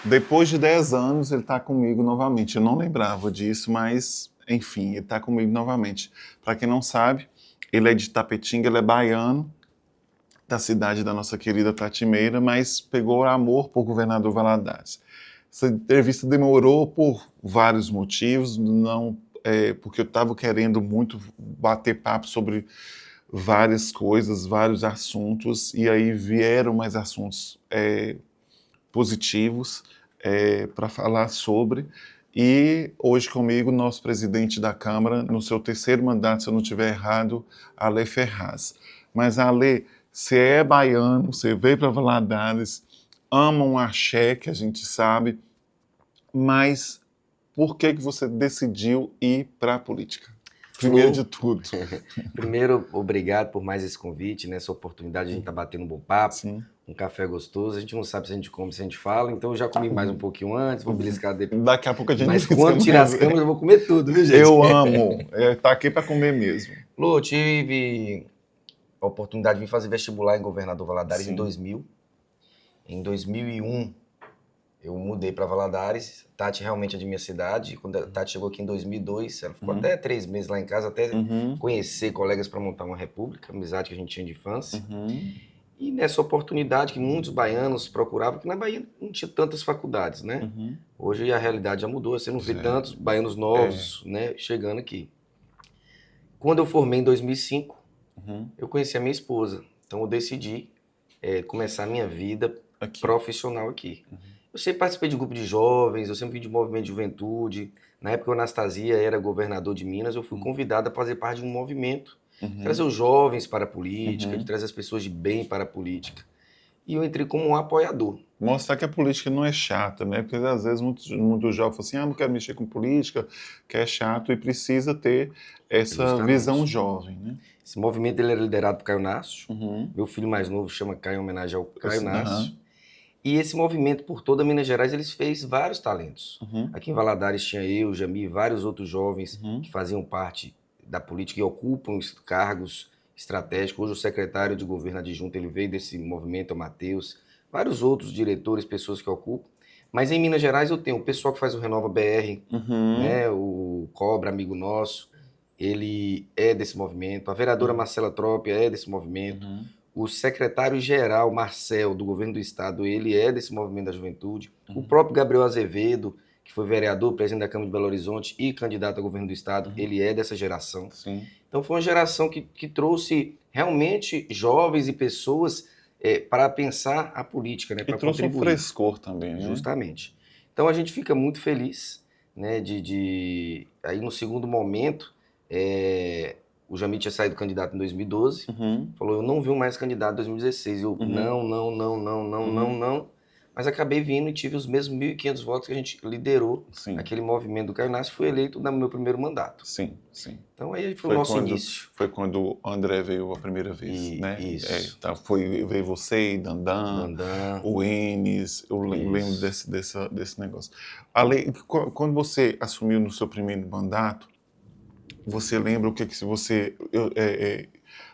Depois de 10 anos, ele está comigo novamente. Eu não lembrava disso, mas, enfim, ele está comigo novamente. Para quem não sabe, ele é de Tapetinga, ele é baiano, da cidade da nossa querida Tatimeira, mas pegou amor por Governador Valadares. Essa entrevista demorou por vários motivos, não porque eu estava querendo muito bater papo sobre várias coisas, vários assuntos, e aí vieram mais assuntos positivos para falar sobre. E hoje comigo, nosso presidente da Câmara, no seu terceiro mandato, se eu não estiver errado, Ale Ferraz. Mas Ale, você é baiano, você veio para Valadares, ama um axé, que a gente sabe, mas por que você decidiu ir para a política? Primeiro de tudo. Primeiro, obrigado por mais esse convite, né? Essa oportunidade de a gente estar batendo um bom papo, Sim. um café gostoso. A gente não sabe se a gente come, se a gente fala, então eu já comi mais um pouquinho antes, vou beliscar depois. Daqui a pouco a gente Mas quando tirar as câmeras, eu vou comer tudo, viu, gente? Eu amo. Tá aqui para comer mesmo. Lu, eu tive a oportunidade de vir fazer vestibular em Governador Valadares em 2000. Em 2001, eu mudei para Valadares. Tati realmente é de minha cidade. Quando a Tati chegou aqui em 2002, ela ficou até 3 meses lá em casa, até conhecer colegas para montar uma república, amizade que a gente tinha de infância. E nessa oportunidade que muitos baianos procuravam, que na Bahia não tinha tantas faculdades, né? Hoje a realidade já mudou, você não vê tantos baianos novos, né, chegando aqui. Quando eu formei em 2005, eu conheci a minha esposa. Então eu decidi começar a minha vida profissional aqui. Eu sempre participei de grupo de jovens, eu sempre vim de movimento de juventude. Na época o Anastasia era governador de Minas, eu fui convidado a fazer parte de um movimento, trazer os jovens para a política, de trazer as pessoas de bem para a política. E eu entrei como um apoiador. Mostrar que a política não é chata, né? Porque às vezes muitos jovens falam assim, não quero mexer com política, que é chato, e precisa ter essa visão jovem, né? Esse movimento ele era liderado por Caio Nácio. Meu filho mais novo chama Caio em homenagem ao Caio Nácio. E esse movimento por toda Minas Gerais, eles fez vários talentos. Aqui em Valadares tinha eu, Jamir, vários outros jovens que faziam parte da política e ocupam cargos estratégicos. Hoje o secretário de governo adjunto, ele veio desse movimento, é o Matheus. Vários outros diretores, pessoas que ocupam. Mas em Minas Gerais eu tenho o pessoal que faz o Renova BR, né, o Cobra, amigo nosso, ele é desse movimento. A vereadora Marcela Trópia é desse movimento. O secretário-geral, Marcel, do governo do estado, ele é desse movimento da juventude. O próprio Gabriel Azevedo, que foi vereador, presidente da Câmara de Belo Horizonte e candidato a governo do estado, ele é dessa geração. Então foi uma geração que trouxe realmente jovens e pessoas para pensar a política, né, para trouxe contribuir. Um frescor também, né? Justamente. Então a gente fica muito feliz, né, aí no segundo momento, o Jamir tinha saído candidato em 2012, falou, eu não vi mais candidato em 2016. Eu, não. Mas acabei vindo e tive os mesmos 1.500 votos que a gente liderou aquele movimento do Caio Nácio, fui eleito no meu primeiro mandato. Sim. Então aí foi o nosso início. Foi quando o André veio a primeira vez, né? Isso. Veio você, Dandan, o Enes, eu lembro desse negócio. Ale, quando você assumiu no seu primeiro mandato, você lembra o que você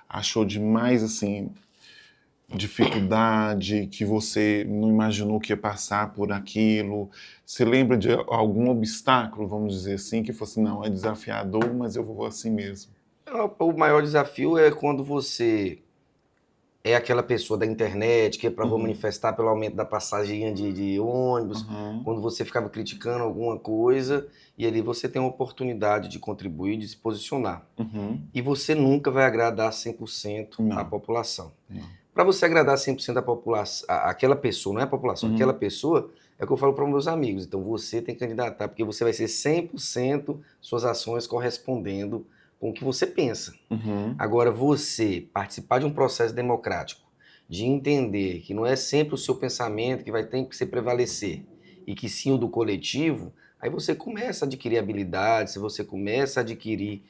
achou de mais, assim, dificuldade, que você não imaginou que ia passar por aquilo? Você lembra de algum obstáculo, vamos dizer assim, que fosse, não, é desafiador, mas eu vou assim mesmo? O maior desafio é quando você é aquela pessoa da internet que é para manifestar pelo aumento da passagem de ônibus, quando você ficava criticando alguma coisa e ali você tem uma oportunidade de contribuir, de se posicionar. E você nunca vai agradar 100% a população. Para você agradar 100% a população, aquela pessoa, não é a população, aquela pessoa, é o que eu falo para meus amigos. Então você tem que candidatar, porque você vai ser 100% suas ações correspondendo com o que você pensa. Agora, você participar de um processo democrático, de entender que não é sempre o seu pensamento que vai ter que prevalecer, e que sim o do coletivo, aí você começa a adquirir habilidades, você começa a adquirir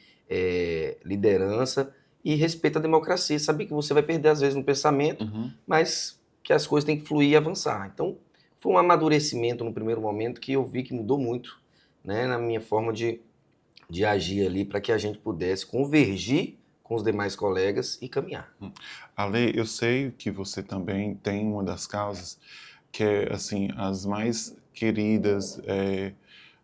liderança e respeita a democracia. Saber que você vai perder às vezes no pensamento, mas que as coisas têm que fluir e avançar. Então, foi um amadurecimento no primeiro momento que eu vi que mudou muito, né, na minha forma de agir ali para que a gente pudesse convergir com os demais colegas e caminhar. Ale, eu sei que você também tem uma das causas que é, assim, as mais queridas,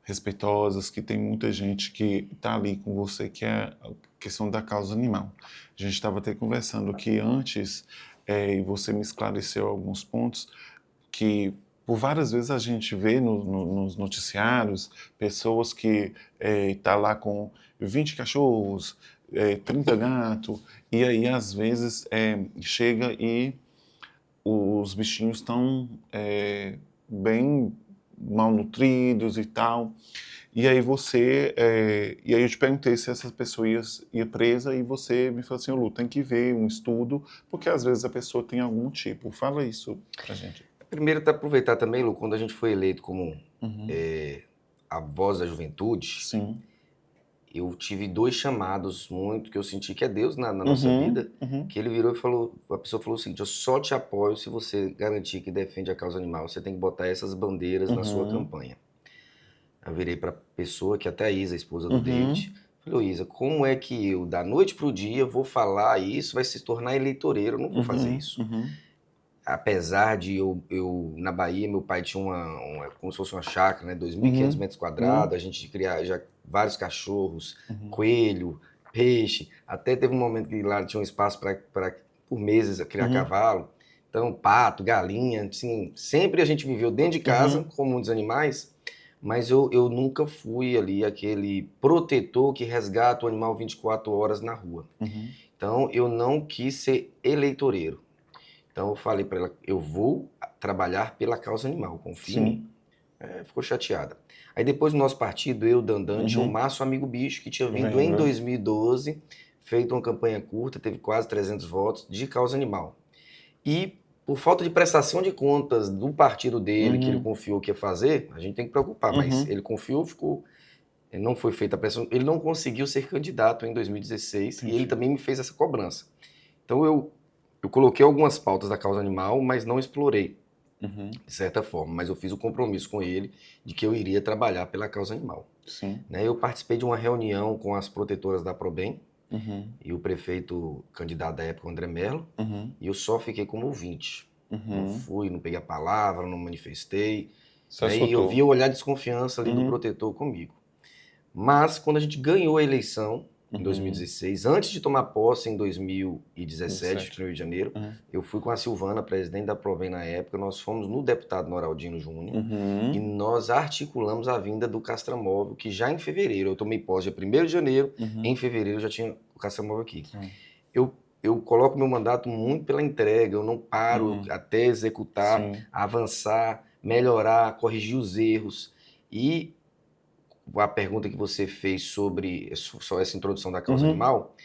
respeitosas, que tem muita gente que está ali com você, que é a questão da causa animal. A gente estava até conversando que antes, e você me esclareceu alguns pontos, que por várias vezes a gente vê nos noticiários pessoas que tá lá com 20 cachorros, 30 gatos, e aí às vezes chega e os bichinhos estão bem malnutridos e tal. E aí e aí eu te perguntei se essa pessoa ia presa e você me falou assim, Lu, tem que ver um estudo, porque às vezes a pessoa tem algum tipo. Fala isso pra gente. Primeiro, aproveitar também, Lu, quando a gente foi eleito como a voz da juventude, Sim. eu tive 2 chamados muito que eu senti que é Deus na nossa vida, que ele virou e falou, a pessoa falou o seguinte, eu só te apoio se você garantir que defende a causa animal, você tem que botar essas bandeiras na sua campanha. Eu virei para a pessoa, que até a Isa, a esposa do David, falei, ô Isa, como é que eu, da noite pro dia, vou falar isso, vai se tornar eleitoreiro, eu não vou fazer isso. Apesar de eu, na Bahia, meu pai tinha como se fosse uma chácara, né, 2.500 metros quadrados, a gente cria já vários cachorros, coelho, peixe, até teve um momento que lá tinha um espaço para por meses, criar cavalo, então pato, galinha, assim, sempre a gente viveu dentro de casa, com muitos animais, mas eu nunca fui ali aquele protetor que resgata o animal 24 horas na rua. Então, eu não quis ser eleitoreiro. Então, eu falei para ela, eu vou trabalhar pela causa animal, confia em mim. Ficou chateada. Aí, depois do nosso partido, eu, Dandan, tinha o Márcio Amigo Bicho, que tinha vindo em 2012, feito uma campanha curta, teve quase 300 votos, de causa animal. E, por falta de prestação de contas do partido dele, que ele confiou que ia fazer, a gente tem que preocupar, mas ele confiou, não foi feita a pressão, ele não conseguiu ser candidato em 2016, e ele também me fez essa cobrança. Então eu coloquei algumas pautas da causa animal, mas não explorei, de certa forma, mas eu fiz o compromisso com ele de que eu iria trabalhar pela causa animal. Né? Eu participei de uma reunião com as protetoras da Probem, e o prefeito candidato da época, André Mello, e eu só fiquei como ouvinte. Não fui, não peguei a palavra, não manifestei. E eu vi o olhar de desconfiança ali do protetor comigo. Mas quando a gente ganhou a eleição, em 2016, antes de tomar posse em 2017, no Rio de Janeiro, eu fui com a Silvana, presidente da Provem na época, nós fomos no deputado Noraldino Júnior e nós articulamos a vinda do Castramóvel, que já em fevereiro, eu tomei posse dia 1º de janeiro, em fevereiro já tinha o Castramóvel aqui. Eu coloco meu mandato muito pela entrega, eu não paro até executar, avançar, melhorar, corrigir os erros. E a pergunta que você fez sobre só essa introdução da causa animal,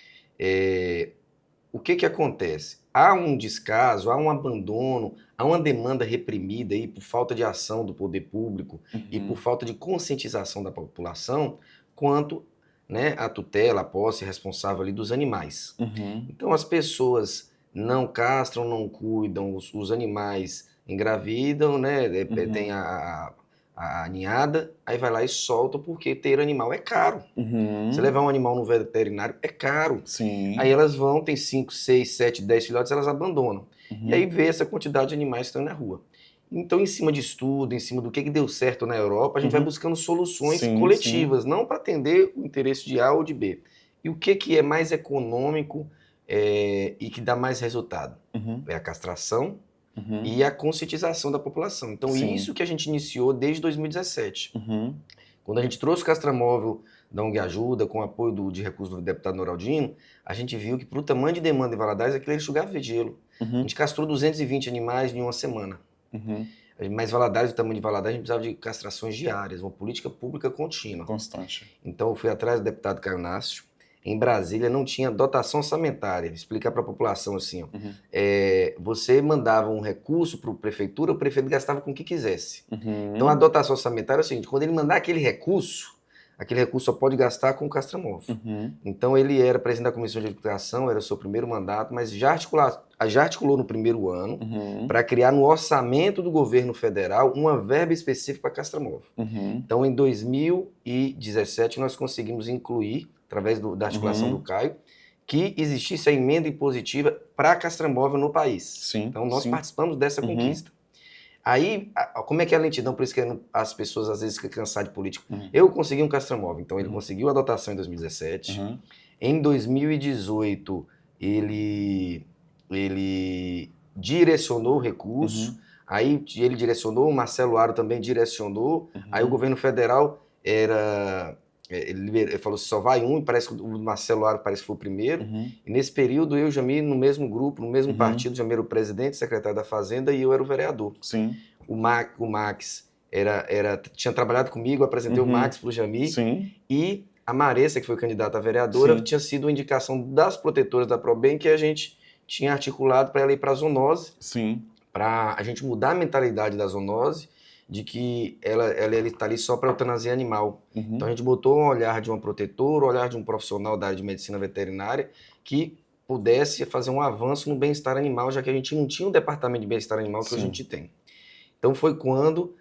o que acontece? Há um descaso, há um abandono, há uma demanda reprimida aí por falta de ação do poder público e por falta de conscientização da população quanto, né, a tutela, a posse responsável ali dos animais. Então as pessoas não castram, não cuidam, os animais engravidam, né, tem a ninhada, aí vai lá e solta, porque ter animal é caro. Você levar um animal no veterinário é caro. Aí elas vão, tem 5, 6, 7, 10 filhotes, elas abandonam. E aí vê essa quantidade de animais que estão na rua. Então, em cima de estudo, em cima do que deu certo na Europa, a gente vai buscando soluções coletivas, não para atender o interesse de A ou de B. E o que é mais econômico e que dá mais resultado? É a castração, e a conscientização da população. Então, isso que a gente iniciou desde 2017. Quando a gente trouxe o Castramóvel da ONG Ajuda, com o apoio de recursos do deputado Noraldino, a gente viu que, para o tamanho de demanda em Valadares, aquilo era enxugar gelo. A gente castrou 220 animais em uma semana. Mas Valadares, o tamanho de Valadares, a gente precisava de castrações diárias, uma política pública contínua. Constante. Então, eu fui atrás do deputado Caio Nácio. Em Brasília não tinha dotação orçamentária. Vou explicar para a população assim, você mandava um recurso para a prefeitura, o prefeito gastava com o que quisesse. Então a dotação orçamentária é o seguinte, quando ele mandar aquele recurso só pode gastar com o Castramóvel. Então ele era presidente da Comissão de Educação, era o seu primeiro mandato, mas já articulou no primeiro ano para criar no orçamento do governo federal uma verba específica para Castramóvel. Então em 2017 nós conseguimos incluir, através da articulação do Caio, que existisse a emenda impositiva para castramóvel no país. Sim, Então, nós sim. participamos dessa conquista. Aí, como é que é a lentidão? Por isso que as pessoas às vezes ficam cansadas de político. Eu consegui um castramóvel, então ele conseguiu a dotação em 2017. Em 2018, ele direcionou o recurso. Aí ele direcionou, o Marcelo Aro também direcionou. Aí o governo federal ele falou assim, só vai um, e parece que o Marcelo Aro parece que foi o primeiro. E nesse período, eu e o Jamil, no mesmo grupo, no mesmo partido, o Jamil era o presidente, secretário da Fazenda, e eu era o vereador. Sim. O Max tinha trabalhado comigo, apresentei o Max para o Jamil. Sim. E a Maressa, que foi candidata a vereadora, tinha sido uma indicação das protetoras da ProBem que a gente tinha articulado para ela ir para a zoonose. Sim. Para a gente mudar a mentalidade da zoonose, de que ela está ali só para eutanasia animal. Então a gente botou um olhar de uma protetora, um olhar de um profissional da área de medicina veterinária que pudesse fazer um avanço no bem-estar animal, já que a gente não tinha um departamento de bem-estar animal que a gente tem. Então foi quando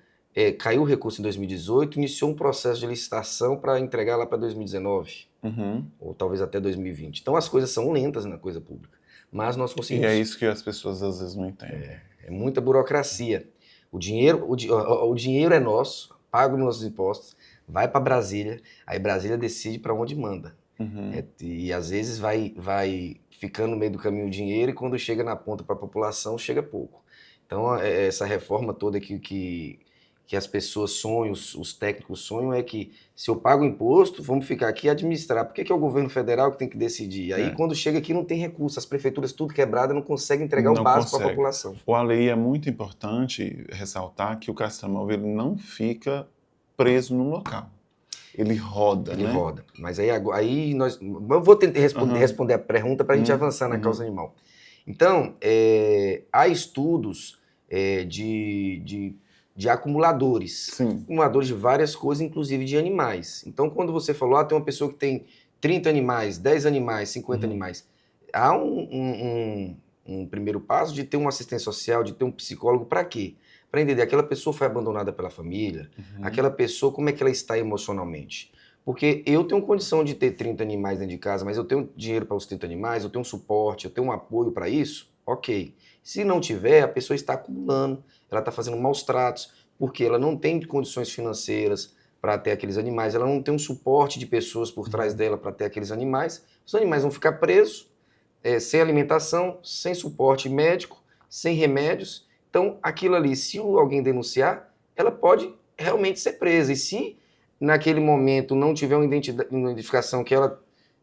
caiu o recurso em 2018, iniciou um processo de licitação para entregar lá para 2019, ou talvez até 2020. Então as coisas são lentas na coisa pública, mas nós conseguimos. E é isso que as pessoas às vezes não entendem. É muita burocracia. O dinheiro é nosso, paga os nossos impostos, vai para Brasília, aí Brasília decide para onde manda. E às vezes vai ficando no meio do caminho o dinheiro e quando chega na ponta para a população, chega pouco. Então, essa reforma toda que as pessoas sonham, os técnicos sonham, é que se eu pago imposto, vamos ficar aqui e administrar. Por que é o governo federal que tem que decidir? Aí, quando chega aqui, não tem recurso. As prefeituras, tudo quebrada, não conseguem entregar o básico para a população. O Ale, é muito importante ressaltar que o castramóvel ele não fica preso num local. Ele roda, Ele roda. Mas aí eu vou tentar responder a pergunta para a gente avançar na causa animal. Então, há estudos de acumuladores. Sim. Acumuladores de várias coisas, inclusive de animais. Então, quando você falou, tem uma pessoa que tem 30 animais, 10 animais, 50 animais, há um primeiro passo de ter uma assistente social, de ter um psicólogo, para quê? Para entender, aquela pessoa foi abandonada pela família, aquela pessoa, como é que ela está emocionalmente? Porque eu tenho condição de ter 30 animais dentro de casa, mas eu tenho dinheiro para os 30 animais, eu tenho um suporte, eu tenho um apoio para isso? Ok. Se não tiver, a pessoa está acumulando, ela está fazendo maus tratos, porque ela não tem condições financeiras para ter aqueles animais, ela não tem um suporte de pessoas por trás dela para ter aqueles animais, os animais vão ficar presos, sem alimentação, sem suporte médico, sem remédios. Então, aquilo ali, se alguém denunciar, ela pode realmente ser presa. E se naquele momento não tiver uma identificação que ela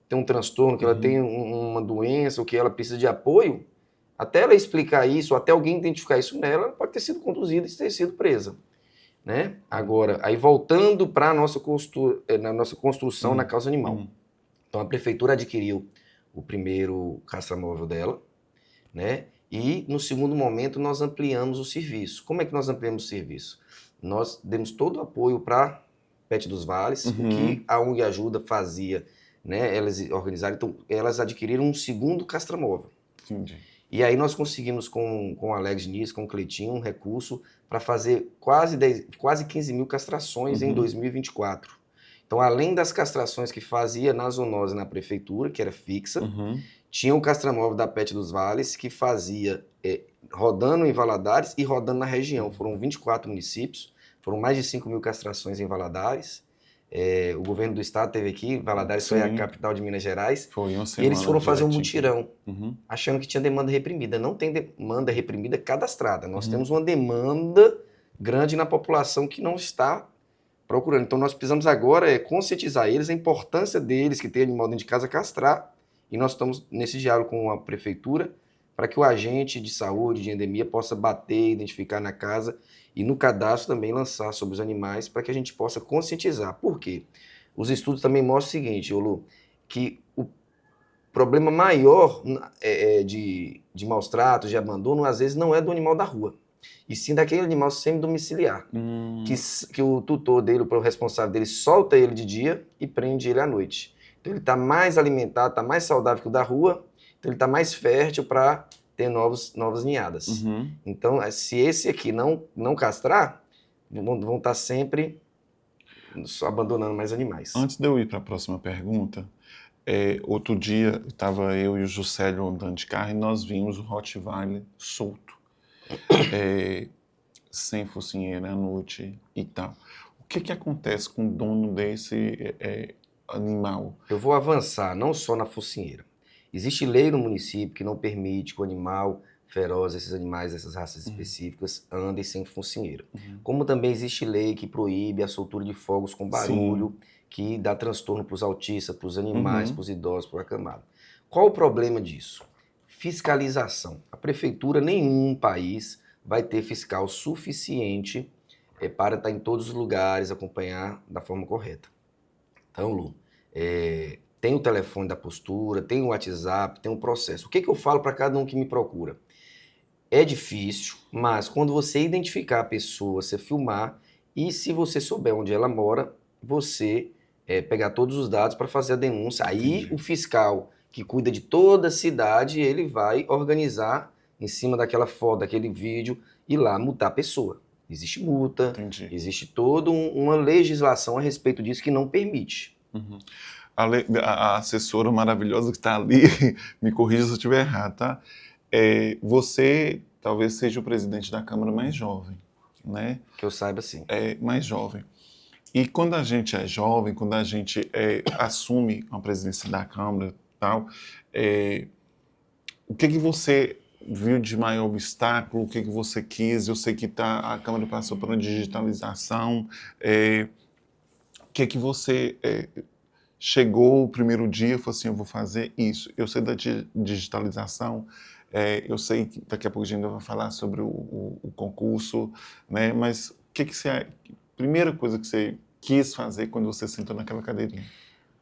tem um transtorno, que ela tem uma doença, ou que ela precisa de apoio, até ela explicar isso, até alguém identificar isso nela, ela pode ter sido conduzida e ter sido presa. Né? Agora, aí voltando para a nossa construção na causa animal. Então, a prefeitura adquiriu o primeiro castramóvel dela, né? E, no segundo momento, nós ampliamos o serviço. Como é que nós ampliamos o serviço? Nós demos todo o apoio para Pet dos Vales, o que a ONG Ajuda fazia, né? Elas organizaram, então, elas adquiriram um segundo castramóvel. Entendi. E aí nós conseguimos, com o Alex Diniz, com o Cleitinho, um recurso para fazer quase 15 mil castrações em 2024. Então, além das castrações que fazia na zoonose na prefeitura, que era fixa, tinha o castramóvel da Pet dos Vales, que fazia rodando em Valadares e rodando na região. Foram 24 municípios, foram mais de 5 mil castrações em Valadares. O governo do estado teve aqui, Valadares foi a capital de Minas Gerais, e eles foram fazer um mutirão, achando que tinha demanda reprimida. Não tem demanda reprimida cadastrada, nós temos uma demanda grande na população que não está procurando. Então nós precisamos agora conscientizar eles, a importância deles, que tem animal dentro de casa, castrar, e nós estamos nesse diálogo com a prefeitura, para que o agente de saúde, de endemia, possa bater, identificar na casa, e no cadastro também lançar sobre os animais para que a gente possa conscientizar. Por quê? Os estudos também mostram o seguinte, Olu, que o problema maior de maus tratos, de abandono, às vezes não é do animal da rua, e sim daquele animal semi-domiciliar, que o tutor dele, o responsável dele, solta ele de dia e prende ele à noite. Então ele está mais alimentado, está mais saudável que o da rua, então ele está mais fértil para ter novas ninhadas. Então, se esse aqui não castrar, vão estar sempre só abandonando mais animais. Antes de eu ir para a próxima pergunta, Outro dia, estava eu e o Juscelio andando de carro e nós vimos o Rottweiler solto, sem focinheira à noite e tal. O que acontece com o dono desse animal? Eu vou avançar, não só na focinheira. Existe lei no município que não permite que o animal feroz, esses animais, essas raças específicas, andem sem focinheira. Como também existe lei que proíbe a soltura de fogos com barulho, que dá transtorno para os autistas, para os animais, para os idosos, para o acamado. Qual o problema disso? Fiscalização. A prefeitura, nenhum país vai ter fiscal suficiente para estar em todos os lugares, acompanhar da forma correta. Então, Lu, tem o telefone da postura, tem o WhatsApp, tem o processo. O que eu falo para cada um que me procura? É difícil, mas quando você identificar a pessoa, você filmar, e se você souber onde ela mora, você pegar todos os dados para fazer a denúncia. Aí o fiscal que cuida de toda a cidade, ele vai organizar em cima daquela foto, daquele vídeo, e lá multar a pessoa. Existe multa, existe toda uma legislação a respeito disso que não permite. A assessora maravilhosa que está ali, me corrija se eu estiver errado, tá? Você talvez seja o presidente da Câmara mais jovem, né? Que eu saiba, sim. Mais jovem. E quando a gente é jovem, quando a gente assume a presidência da Câmara, tal, o que você viu de maior obstáculo? O que você quis? Eu sei que a Câmara passou por uma digitalização. O que você chegou o primeiro dia e falou assim, eu vou fazer isso? Eu sei da digitalização, eu sei que daqui a pouco a gente vai falar sobre o concurso, né? Mas o que você... Primeira coisa que você quis fazer quando você sentou naquela cadeirinha?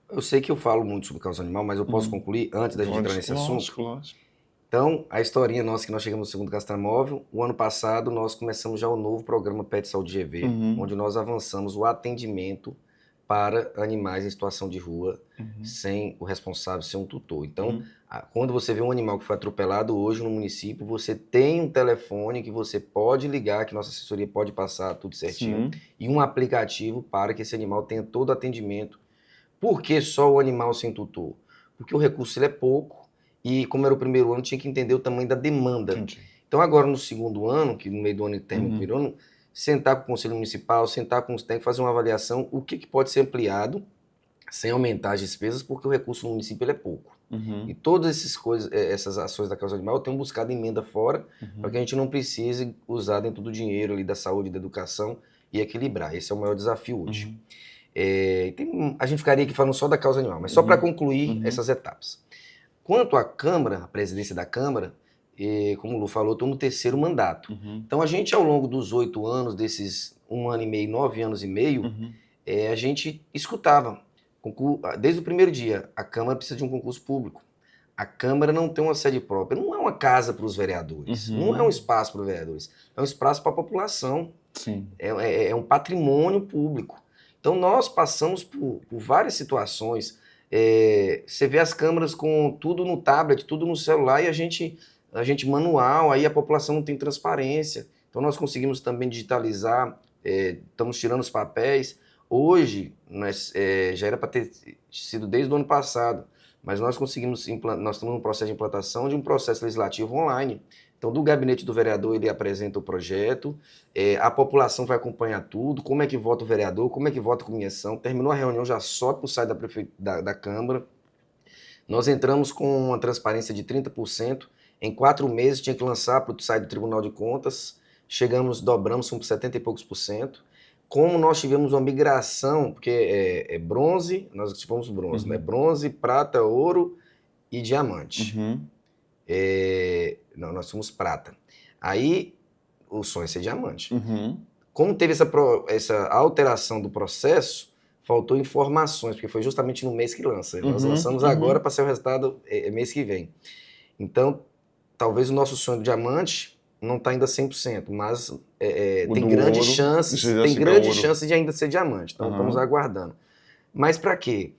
Eu sei que eu falo muito sobre causa animal, mas eu posso concluir antes da gente entrar nesse assunto? Lógico. Então, a historinha nossa que nós chegamos no segundo Castramóvel, o ano passado nós começamos já o novo programa Pet Saúde GV, onde nós avançamos o atendimento para animais em situação de rua, sem o responsável ser um tutor. Então, quando você vê um animal que foi atropelado hoje no município, você tem um telefone que você pode ligar, que nossa assessoria pode passar tudo certinho, e um aplicativo para que esse animal tenha todo o atendimento. Por que só o animal sem tutor? Porque o recurso ele é pouco, e como era o primeiro ano, tinha que entender o tamanho da demanda. Então agora no segundo ano, que no meio do ano termina o primeiro ano, sentar com o Conselho Municipal, sentar com os técnicos, fazer uma avaliação, o que pode ser ampliado sem aumentar as despesas, porque o recurso no município ele é pouco. E todas essas ações da causa animal eu tenho buscado emenda fora, para que a gente não precise usar dentro do dinheiro ali da saúde, da educação e equilibrar. Esse é o maior desafio hoje. A gente ficaria aqui falando só da causa animal, mas só para concluir essas etapas. Quanto à Câmara, a presidência da Câmara, como o Lu falou, estou no terceiro mandato. Então a gente, ao longo dos 8 anos, desses 1 ano e meio, 9 anos e meio, a gente escutava. Desde o primeiro dia, a Câmara precisa de um concurso público. A Câmara não tem uma sede própria, não é uma casa para os vereadores, não é um espaço para os vereadores, é um espaço para a população. É um patrimônio público. Então nós passamos por várias situações. Você vê as câmaras com tudo no tablet, tudo no celular, e a gente manual, aí a população não tem transparência. Então nós conseguimos também digitalizar, estamos tirando os papéis. Hoje, já era para ter sido desde o ano passado, mas nós conseguimos, nós estamos no processo de implantação de um processo legislativo online. Então, do gabinete do vereador, ele apresenta o projeto, a população vai acompanhar tudo, como é que vota o vereador, como é que vota a comissão. Terminou a reunião, já sobe para o site da Câmara. Nós entramos com uma transparência de 30%. Em 4 meses, tinha que lançar para o site do Tribunal de Contas. Dobramos, fomos para 70 e poucos por cento. Como nós tivemos uma migração, porque é bronze, nós tivemos bronze, né? Bronze, prata, ouro e diamante. Não, nós somos prata. Aí, o sonho é ser diamante. Como teve essa alteração do processo, faltou informações, porque foi justamente no mês que lança. Nós lançamos agora para ser o resultado mês que vem. Então, talvez o nosso sonho do diamante não está ainda 100%, mas tem grandes chances de ainda ser diamante. Então, estamos aguardando. Mas para quê?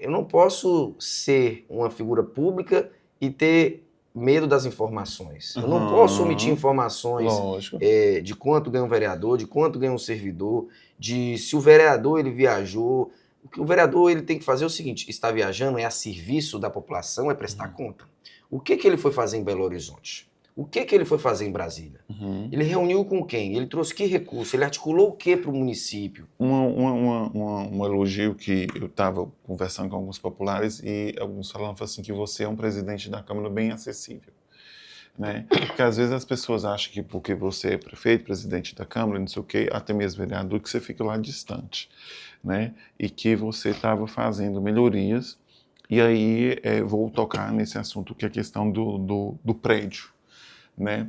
Eu não posso ser uma figura pública e ter medo das informações. Eu não posso omitir informações de quanto ganha um vereador, de quanto ganha um servidor, de se o vereador ele viajou. O que o vereador ele tem que fazer é o seguinte, está viajando, é a serviço da população, é prestar conta. O que ele foi fazer em Belo Horizonte? O que ele foi fazer em Brasília? Ele reuniu com quem? Ele trouxe que recurso? Ele articulou o que para o município? Um elogio que eu estava conversando com alguns populares e alguns falando assim que você é um presidente da Câmara bem acessível. Né? Porque às vezes as pessoas acham que porque você é prefeito, presidente da Câmara, não sei o quê, até mesmo vereador, que você fica lá distante. Né? E que você estava fazendo melhorias. E aí vou tocar nesse assunto que é a questão do prédio. Né?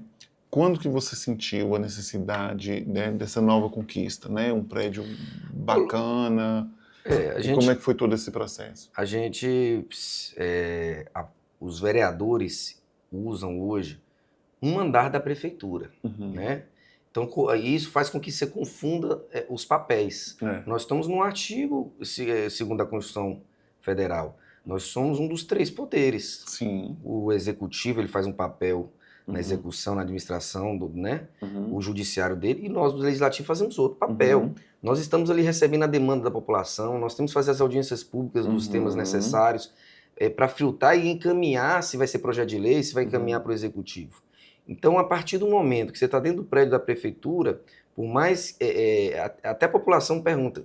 Quando que você sentiu a necessidade, né, dessa nova conquista, né? Um prédio bacana. Como é que foi todo esse processo? Os vereadores usam hoje um andar da prefeitura, né? Então isso faz com que você confunda os papéis. Nós estamos no artigo segundo a Constituição Federal. Nós somos um dos 3 poderes. Sim. O executivo ele faz um papel na execução, na administração, né? O judiciário dele, e nós, do legislativo, fazemos outro papel. Nós estamos ali recebendo a demanda da população, nós temos que fazer as audiências públicas dos temas necessários para filtrar e encaminhar se vai ser projeto de lei, se vai encaminhar para o executivo. Então, a partir do momento que você está dentro do prédio da prefeitura, por mais... até a população pergunta,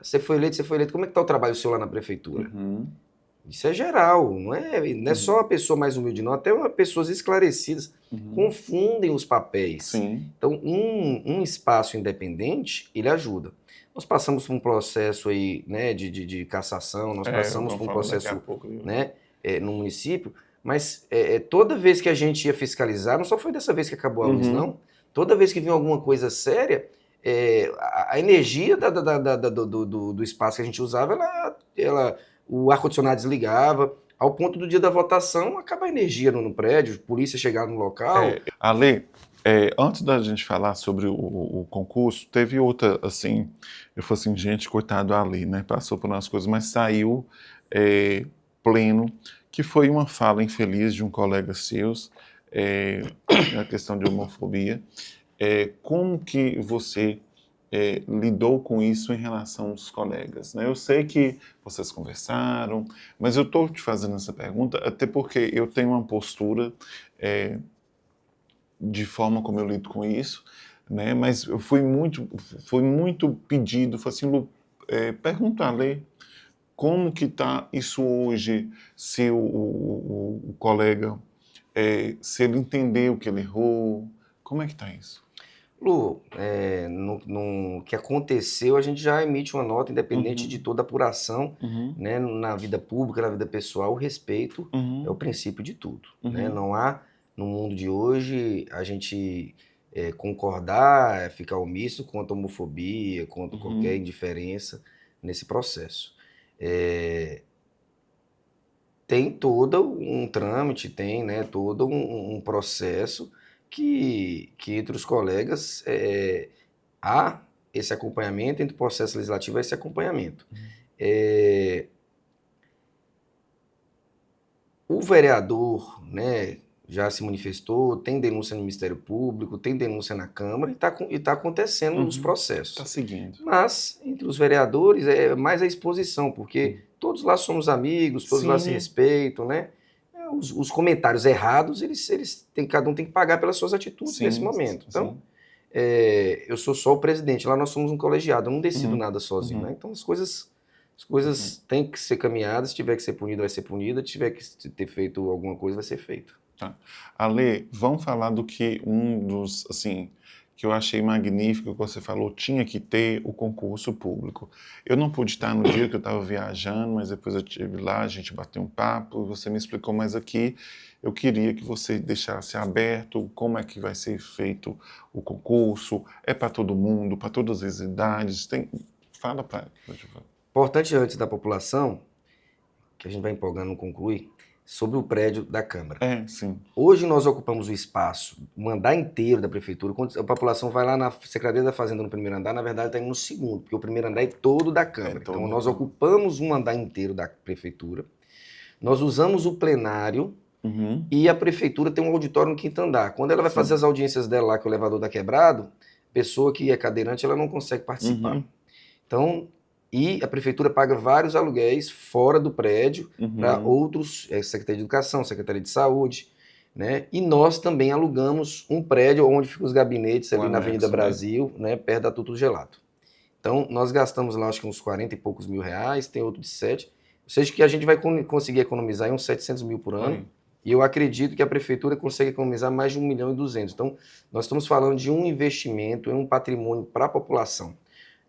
você foi eleito, como é que está o trabalho seu lá na prefeitura? Isso é geral, não é só a pessoa mais humilde, não. Até pessoas esclarecidas confundem os papéis. Sim. Então, um espaço independente, ele ajuda. Nós passamos por um processo aí, né, de cassação, nós passamos por um processo né, no município, mas toda vez que a gente ia fiscalizar, não só foi dessa vez que acabou a luz, não. Toda vez que vinha alguma coisa séria, a energia do espaço que a gente usava, o ar-condicionado desligava, ao ponto do dia da votação, acaba a energia no prédio, polícia chegar no local. Ale, antes da gente falar sobre o concurso, teve outra, assim, eu falei assim, gente, coitado Ali, né, passou por umas coisas, mas saiu pleno, que foi uma fala infeliz de um colega seus, na questão de homofobia. Como que você lidou com isso em relação aos colegas, né? Eu sei que vocês conversaram, mas eu estou te fazendo essa pergunta até porque eu tenho uma postura de forma como eu lido com isso, né? Mas foi muito pedido, foi assim, Lu, pergunta a Lê, como que está isso hoje, se o colega, se ele entendeu que ele errou, como é que está isso? Lu, no que aconteceu, a gente já emite uma nota, independente de toda apuração, né, na vida pública, na vida pessoal, o respeito é o princípio de tudo. Né? Não há, no mundo de hoje, a gente concordar, ficar omisso contra a homofobia, contra qualquer indiferença nesse processo. Tem todo um trâmite, tem, né, todo um processo que entre os colegas há esse acompanhamento, entre o processo legislativo há esse acompanhamento. O vereador, né, já se manifestou, tem denúncia no Ministério Público, tem denúncia na Câmara e tá acontecendo os processos. Está seguindo. Mas, entre os vereadores, é mais a exposição, porque todos lá somos amigos, todos lá se respeitam, né? Os comentários errados, cada um tem que pagar pelas suas atitudes nesse momento. Então, eu sou só o presidente, lá nós somos um colegiado, eu não decido nada sozinho. Né? Então, as coisas têm que ser caminhadas, se tiver que ser punida, vai ser punida, se tiver que ter feito alguma coisa, vai ser feito. Tá. Ale, vamos falar do que assim, que eu achei magnífico, que você falou, tinha que ter o concurso público. Eu não pude estar no dia que eu estava viajando, mas depois eu estive lá, a gente bateu um papo, você me explicou, mas aqui eu queria que você deixasse aberto como é que vai ser feito o concurso, é para todo mundo, para todas as idades, fala para... Importante antes da população, que a gente vai empolgando, não conclui, sobre o prédio da Câmara. Sim. Hoje nós ocupamos o espaço, o andar inteiro da prefeitura. Quando a população vai lá na Secretaria da Fazenda no primeiro andar, na verdade está indo no segundo, porque o primeiro andar é todo da Câmara. Então nós ocupamos um andar inteiro da prefeitura. Nós usamos o plenário e a prefeitura tem um auditório no quinto andar. Quando ela vai fazer as audiências dela lá, que o elevador está quebrado, pessoa que é cadeirante, ela não consegue participar. Então, E a prefeitura paga vários aluguéis fora do prédio para Uhum. outros, Secretaria de Educação, Secretaria de Saúde, né? E nós também alugamos um prédio onde ficam os gabinetes O ali na Avenida anexo, né? Brasil, né? Perto da Tudo Gelato. Então, nós gastamos lá, acho que uns 40 e poucos mil reais, tem outro de 7. Ou seja, que a gente vai conseguir economizar aí uns 700 mil por ano. Oi. E eu acredito que a prefeitura consegue economizar mais de 1 milhão e 200. Então, nós estamos falando de um investimento em um patrimônio para a população.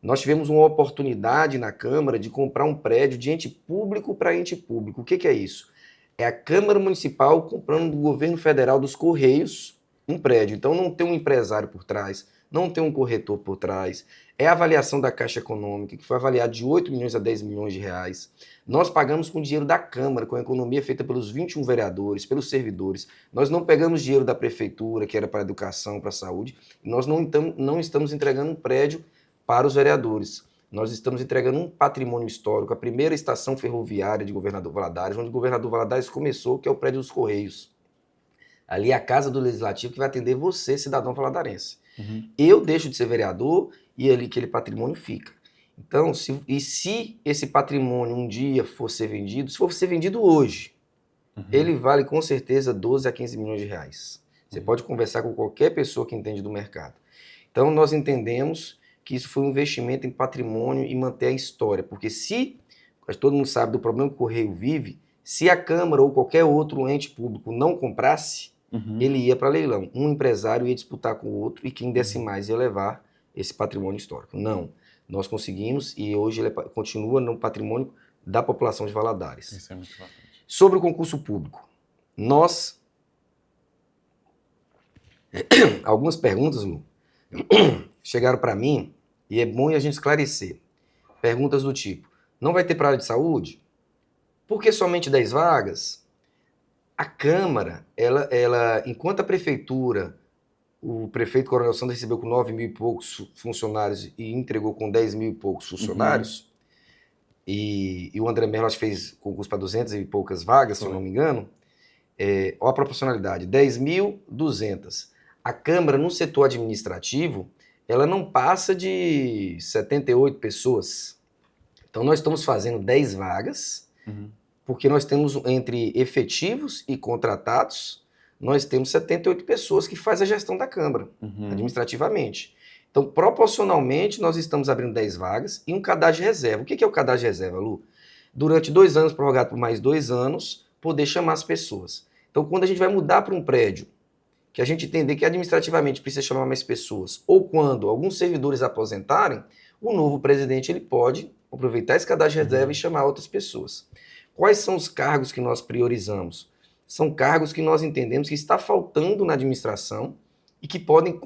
Nós tivemos uma oportunidade na Câmara de comprar um prédio de ente público para ente público. O que é isso? É a Câmara Municipal comprando do governo federal dos Correios um prédio. Então não tem um empresário por trás, não tem um corretor por trás. É a avaliação da Caixa Econômica, que foi avaliada de 8 milhões a 10 milhões de reais. Nós pagamos com dinheiro da Câmara, com a economia feita pelos 21 vereadores, pelos servidores. Nós não pegamos dinheiro da Prefeitura, que era para a educação, para a saúde. Nós não estamos entregando um prédio para os vereadores. Nós estamos entregando um patrimônio histórico, a primeira estação ferroviária de Governador Valadares, onde o Governador Valadares começou, que é o prédio dos Correios. Ali é a casa do Legislativo que vai atender você, cidadão valadarense. Uhum. Eu deixo de ser vereador e ali aquele patrimônio fica. Então, se esse patrimônio um dia for ser vendido, se for ser vendido hoje, ele vale com certeza 12 a 15 milhões de reais. Você pode conversar com qualquer pessoa que entende do mercado. Então, nós entendemos que isso foi um investimento em patrimônio e manter a história. Porque todo mundo sabe do problema que o Correio vive, se a Câmara ou qualquer outro ente público não comprasse, ele ia para leilão. Um empresário ia disputar com o outro e quem desse mais ia levar esse patrimônio histórico. Não. Nós conseguimos e hoje ele continua no patrimônio da população de Valadares. Isso é muito importante. Sobre o concurso público, algumas perguntas, Lu, chegaram para mim e é bom a gente esclarecer. Perguntas do tipo, não vai ter para a área de saúde? Por que somente 10 vagas? A Câmara, enquanto a Prefeitura, o prefeito Coronel Sanders recebeu com 9 mil e poucos funcionários e entregou com 10 mil e poucos funcionários, e o André Merlos fez concurso para 200 e poucas vagas, se eu não me engano, olha a proporcionalidade, 10.200. A Câmara, no setor administrativo, ela não passa de 78 pessoas. Então, nós estamos fazendo 10 vagas, porque nós temos, entre efetivos e contratados, nós temos 78 pessoas que fazem a gestão da Câmara, administrativamente. Então, proporcionalmente, nós estamos abrindo 10 vagas e um cadastro de reserva. O que é o cadastro de reserva, Lu? Durante 2 anos, prorrogado por mais 2 anos, poder chamar as pessoas. Então, quando a gente vai mudar para um prédio, que a gente entender que administrativamente precisa chamar mais pessoas, ou quando alguns servidores aposentarem, o novo presidente ele pode aproveitar esse cadastro de reserva e chamar outras pessoas. Quais são os cargos que nós priorizamos? São cargos que nós entendemos que está faltando na administração e que podem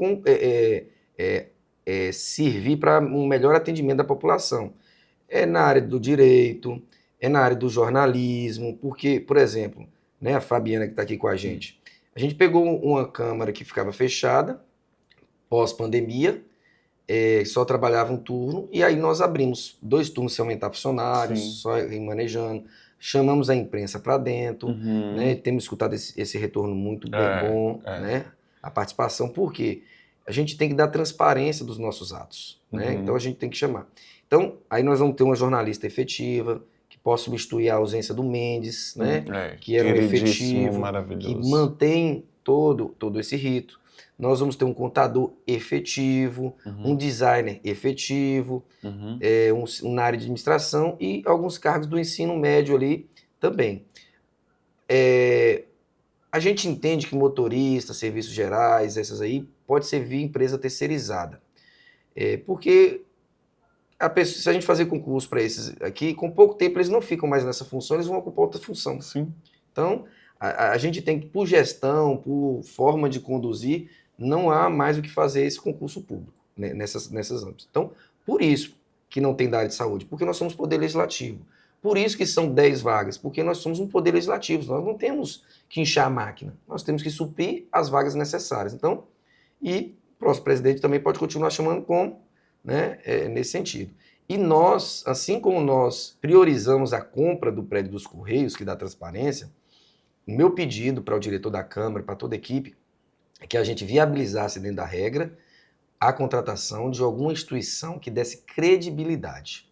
servir para um melhor atendimento da população. É na área do direito, é na área do jornalismo, porque, por exemplo, né, a Fabiana que está aqui com a gente pegou uma Câmara que ficava fechada, pós-pandemia, só trabalhava um turno, e aí nós abrimos 2 turnos sem aumentar funcionários, só manejando, chamamos a imprensa para dentro, né, temos escutado esse retorno muito bom, né, a participação, porque a gente tem que dar transparência dos nossos atos, né, então a gente tem que chamar. Então, aí nós vamos ter uma jornalista efetiva, que possa substituir a ausência do Mendes, né, que era um efetivo, que mantém todo esse rito. Nós vamos ter um contador efetivo, um designer efetivo, na área de administração e alguns cargos do ensino médio ali também. A gente entende que motorista, serviços gerais, essas aí, pode servir empresa terceirizada. Porque se a gente fazer concurso para esses aqui, com pouco tempo eles não ficam mais nessa função, eles vão ocupar outra função. Sim. Então, a gente tem que, por gestão, por forma de conduzir, não há mais o que fazer esse concurso público, né, nessas âmbitos. Então, por isso que não tem da área de saúde, porque nós somos poder legislativo. Por isso que são 10 vagas, porque nós somos um poder legislativo, nós não temos que inchar a máquina, nós temos que suprir as vagas necessárias. Então, e o próximo presidente também pode continuar chamando como, né, nesse sentido. E nós, assim como nós priorizamos a compra do prédio dos Correios, que dá transparência, o meu pedido para o diretor da Câmara, para toda a equipe, é que a gente viabilizasse dentro da regra a contratação de alguma instituição que desse credibilidade.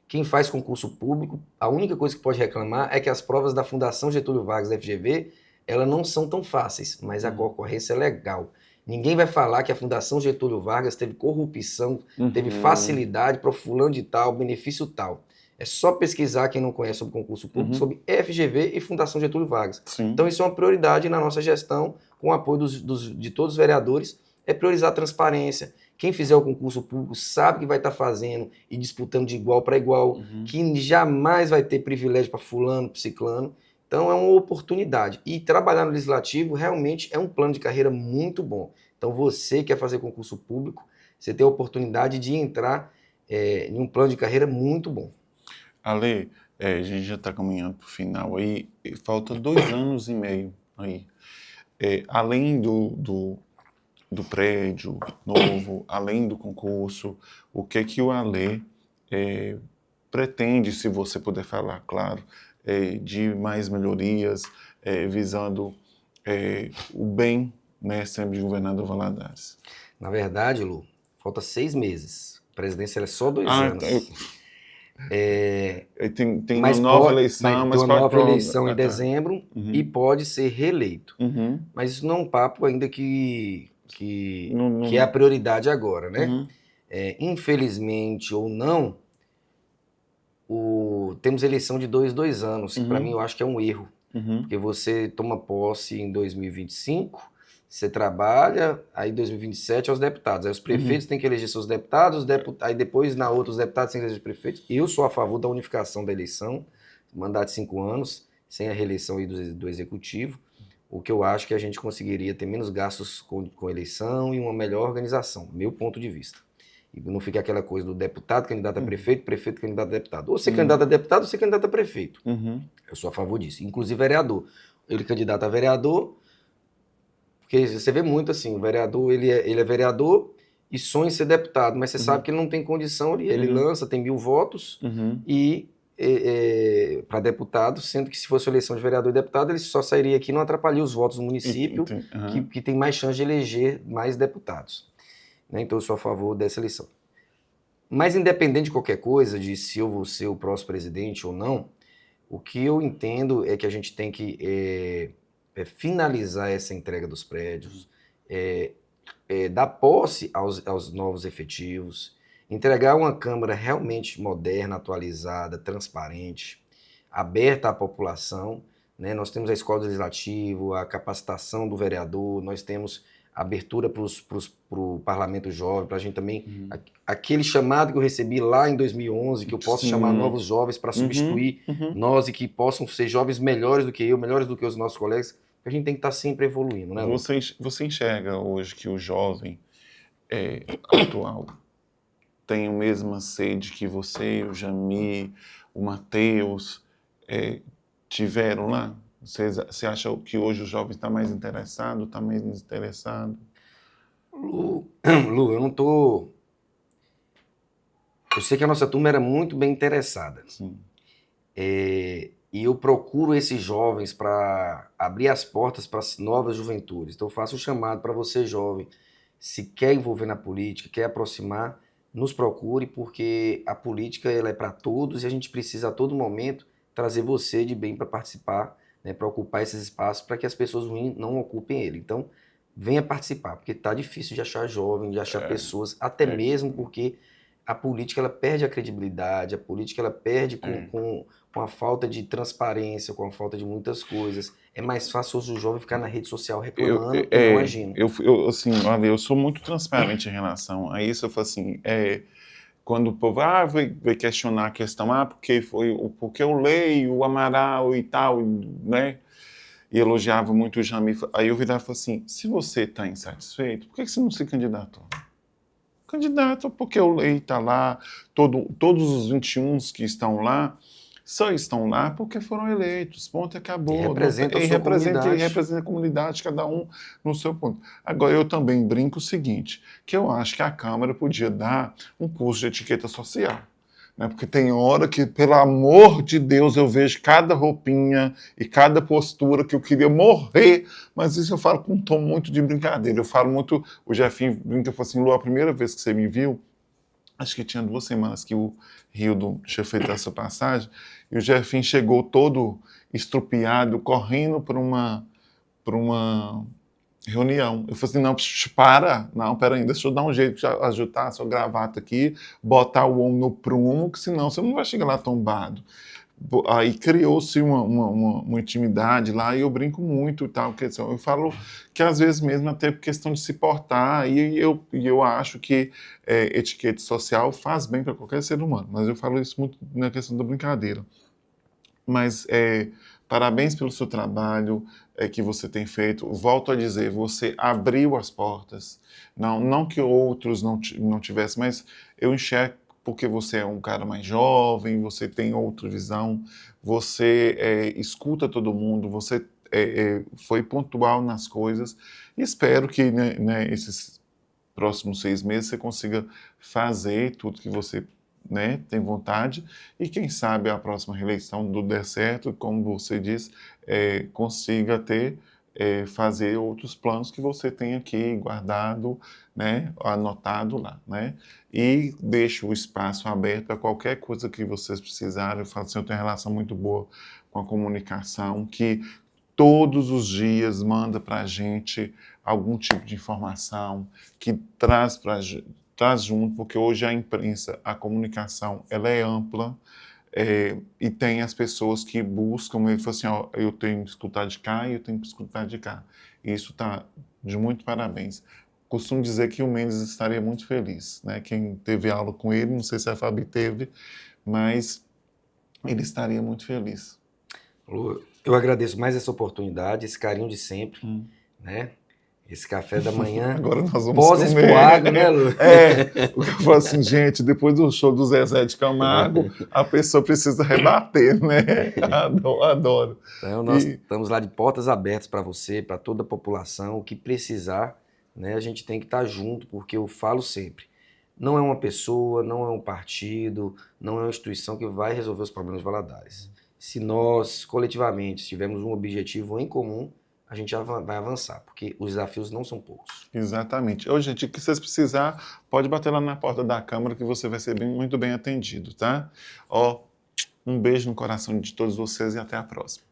Quem faz concurso público, a única coisa que pode reclamar é que as provas da Fundação Getúlio Vargas da FGV, elas não são tão fáceis, mas a concorrência é legal. Ninguém vai falar que a Fundação Getúlio Vargas teve corrupção, teve facilidade para fulano de tal, benefício tal. É só pesquisar, quem não conhece sobre concurso público, sobre FGV e Fundação Getúlio Vargas. Sim. Então isso é uma prioridade na nossa gestão, com o apoio de todos os vereadores, é priorizar a transparência. Quem fizer o concurso público sabe que vai estar fazendo e disputando de igual para igual, que jamais vai ter privilégio para fulano, para ciclano. Então é uma oportunidade. E trabalhar no legislativo realmente é um plano de carreira muito bom. Então você quer fazer concurso público, você tem a oportunidade de entrar em um plano de carreira muito bom. Ale, a gente já está caminhando para o final aí, falta 2 anos e meio aí. Além do prédio novo, além do concurso, o que o Ale pretende, se você puder falar, claro, de mais melhorias, visando o bem, né, sempre de governador Valadares? Na verdade, Lu, falta 6 meses. A presidência é só 2 anos. Tem uma nova eleição, mas tem uma nova eleição em dezembro e pode ser reeleito. Uhum. Mas isso não é um papo ainda que é a prioridade agora, né? Infelizmente ou não, temos eleição de 2 anos, que para mim eu acho que é um erro. Porque você toma posse em 2025, você trabalha, aí em 2027 é os deputados. Aí os prefeitos têm que eleger seus deputados, aí depois na outra os deputados têm que eleger os prefeitos. Eu sou a favor da unificação da eleição, mandato de 5 anos, sem a reeleição aí do executivo. O que eu acho que a gente conseguiria ter menos gastos com eleição e uma melhor organização, meu ponto de vista. E não fica aquela coisa do deputado candidato a prefeito, prefeito candidato a deputado. Ou ser candidato a deputado ou ser candidato a prefeito. Eu sou a favor disso. Inclusive vereador. Ele candidato a vereador, porque você vê muito assim, o vereador, ele é vereador e sonha em ser deputado, mas você sabe que ele não tem condição ali. Ele lança, tem 1000 votos e para deputado, sendo que se fosse eleição de vereador e deputado, ele só sairia aqui e não atrapalharia os votos do município, que tem mais chance de eleger mais deputados. Né? Então eu sou a favor dessa eleição. Mas independente de qualquer coisa, de se eu vou ser o próximo presidente ou não, o que eu entendo é que a gente tem que finalizar essa entrega dos prédios, dar posse aos novos efetivos, entregar uma Câmara realmente moderna, atualizada, transparente, aberta à população. Né? Nós temos a escola legislativa, a capacitação do vereador, nós temos abertura para o parlamento jovem, para a gente também... Aquele chamado que eu recebi lá em 2011, que eu posso chamar novos jovens para substituir nós e que possam ser jovens melhores do que eu, melhores do que os nossos colegas, a gente tem que estar sempre evoluindo. Né? Você enxerga hoje que o jovem atual tem a mesma sede que você, o Jami, o Matheus tiveram lá? Você acha que hoje o jovem está mais interessado, está mais desinteressado? Lu, eu não tô... Eu sei que a nossa turma era muito bem interessada. Sim. E eu procuro esses jovens para abrir as portas para as novas juventudes. Então eu faço um chamado para você, jovem, se quer envolver na política, quer aproximar, nos procure, porque a política ela é para todos e a gente precisa a todo momento trazer você de bem para participar, né, para ocupar esses espaços, para que as pessoas ruins não ocupem ele. Então, venha participar, porque está difícil de achar jovem, de achar pessoas, até mesmo porque a política ela perde a credibilidade, a política ela perde com a falta de transparência, com a falta de muitas coisas. É mais fácil o jovem ficar na rede social reclamando e não agindo. Assim, olha, eu sou muito transparente em relação a isso. Eu falo assim, quando o povo vai questionar a questão, porque eu leio o Amaral e tal, né? E elogiava muito o Jami. Aí eu virava e falava assim, se você está insatisfeito, por que você não se candidatou? Candidato, porque o leio está lá, todos os 21 que estão lá, só estão lá porque foram eleitos, ponto e acabou. E representa a comunidade, cada um no seu ponto. Agora, eu também brinco o seguinte, que eu acho que a Câmara podia dar um curso de etiqueta social. Né? Porque tem hora que, pelo amor de Deus, eu vejo cada roupinha e cada postura que eu queria morrer, mas isso eu falo com um tom muito de brincadeira. Eu falo muito, o Jefinho brinca e fala assim, Lu, a primeira vez que você me viu, acho que tinha 2 semanas que o Rildo tinha feito essa passagem, e o Jefinho chegou todo estrupiado, correndo para uma reunião. Eu falei assim, não, pera aí, deixa eu dar um jeito de ajustar a sua gravata aqui, botar o ombro no prumo, que senão você não vai chegar lá tombado. Aí criou-se uma intimidade lá, e eu brinco muito e tal, eu falo que às vezes mesmo até por questão de se portar, e eu acho que etiqueta social faz bem para qualquer ser humano, mas eu falo isso muito na questão da brincadeira. Mas parabéns pelo seu trabalho que você tem feito. Volto a dizer, você abriu as portas. Não que outros não tivessem, mas eu enxergo porque você é um cara mais jovem, você tem outra visão, você escuta todo mundo, você foi pontual nas coisas. E espero que esses próximos 6 meses você consiga fazer tudo que você tem vontade, e quem sabe a próxima reeleição do der certo, como você diz, consiga fazer outros planos que você tem aqui guardado, anotado lá, e deixe o espaço aberto para qualquer coisa que vocês precisarem. Eu falo assim, eu tenho uma relação muito boa com a comunicação, que todos os dias manda para a gente algum tipo de informação, que traz junto, porque hoje a imprensa, a comunicação, ela é ampla, e tem as pessoas que buscam, ele fala assim, ó, eu tenho que escutar de cá e eu tenho que escutar de cá. E isso está de muito parabéns. Costumo dizer que o Mendes estaria muito feliz, Quem teve aula com ele, não sei se a Fabi teve, mas ele estaria muito feliz. Lu, eu agradeço mais essa oportunidade, esse carinho de sempre, Esse café da manhã, agora nós vamos pós-Expoagro, né, Lu? O que eu falo assim, gente, depois do show do Zezé de Camargo, a pessoa precisa rebater, Adoro. Então, nós estamos lá de portas abertas para você, para toda a população, o que precisar, a gente tem que estar junto, porque eu falo sempre, não é uma pessoa, não é um partido, não é uma instituição que vai resolver os problemas de Valadares. Se nós, coletivamente, tivermos um objetivo em comum, a gente vai avançar, porque os desafios não são poucos. Exatamente. Ô, gente, o que vocês precisarem, pode bater lá na porta da Câmara que você vai ser muito bem atendido, tá? Ó, um beijo no coração de todos vocês e até a próxima.